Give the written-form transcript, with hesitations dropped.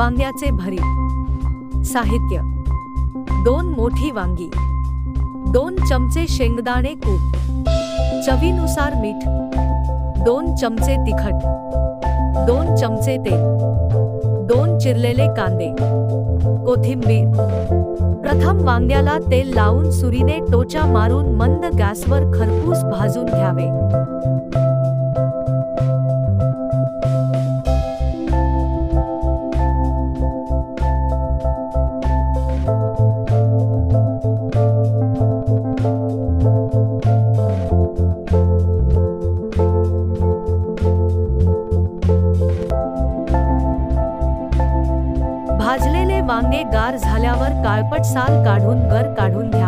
वांग्याचे भरीत. साहित्य: 2 मोठी वांगी, 2 चमचे शेंगदाणे कूट, चवीनुसार मीठ, 2 चमचे तिखट, 2 चमचे तेल, 2 चिरलेले कांदे, कोथिंबीर. प्रथम वांग्याला तेल लावून सुरीने टोचा मारून मंद गॅसवर खरपूस भाजून घ्यावे. भाजलेले वांगे गार झाल्यावर काळपट साल काढून गर काढून घ्या.